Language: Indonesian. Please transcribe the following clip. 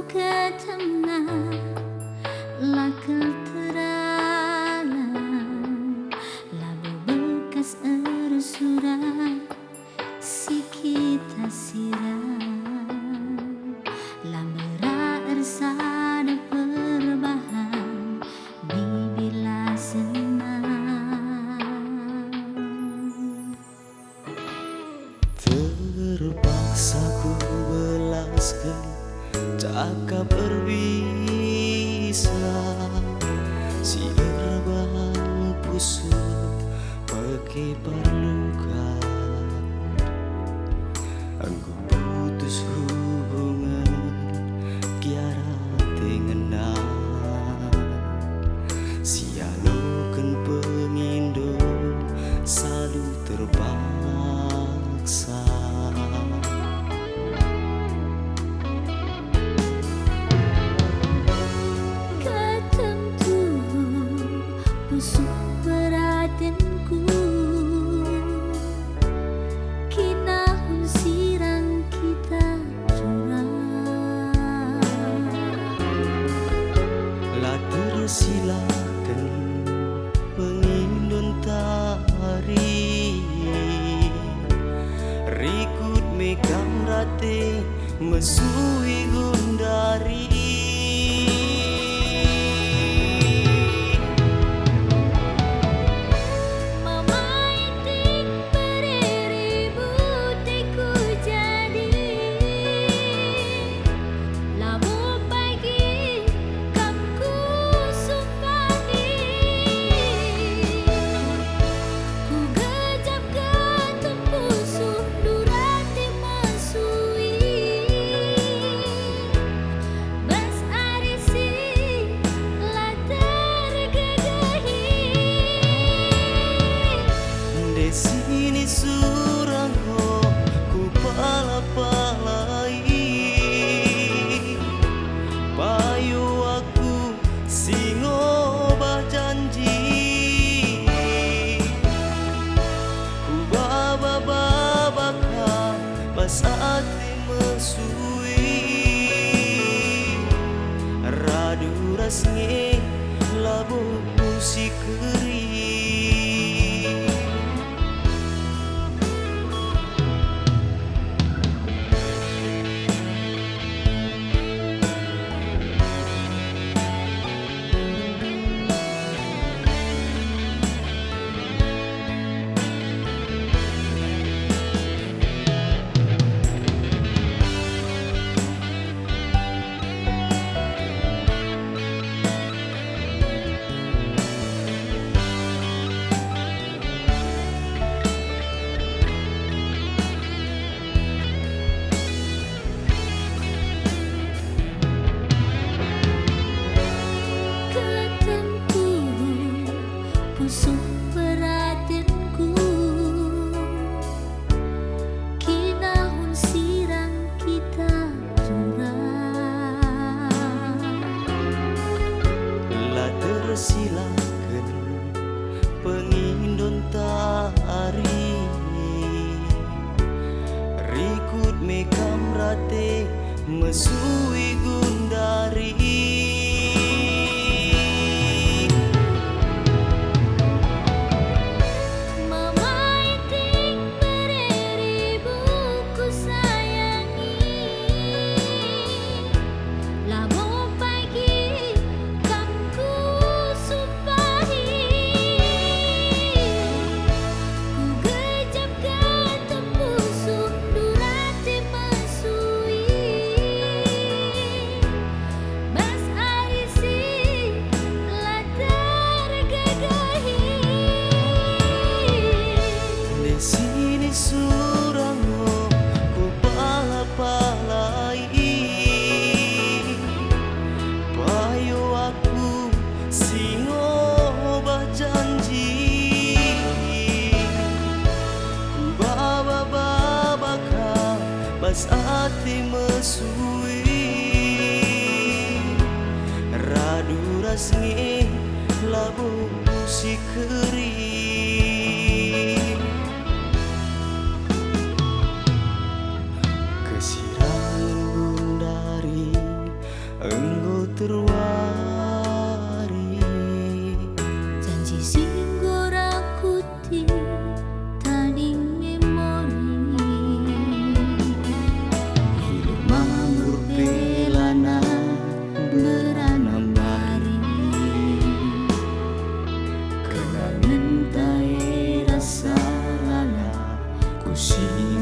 katana lakal terala labu bekas ersurat si kita sirah lambera ersada perbahan bibila senang terpaksa ku belaskan cakap berbisa si erbahan pusu pakai parluka aku putus hubungan kiara tengena sialukan pengindo selalu terpaksa busuk beratinku kinahun sirang kita curang lah tersilakan pengindun tari rikut mekam rate mesui gundari sini surang ho ku pala-palai payu aku singo janji ku baba-babaka pas hati mesui radu rasnge labu musik kering busuk beratinku kinahun sirang kita curang lah tersilakan pengindun tari rikut mekam rate mesui gundari sini surang ho ku pala-palai payu aku singo janji ku baba-babaka pas hati mesui radu rasnge labu musik kering terwari. Janji singgo rakuti taning memori. Hidup manggur pelana beranam lari, kenangan tae rasa lana ku sia.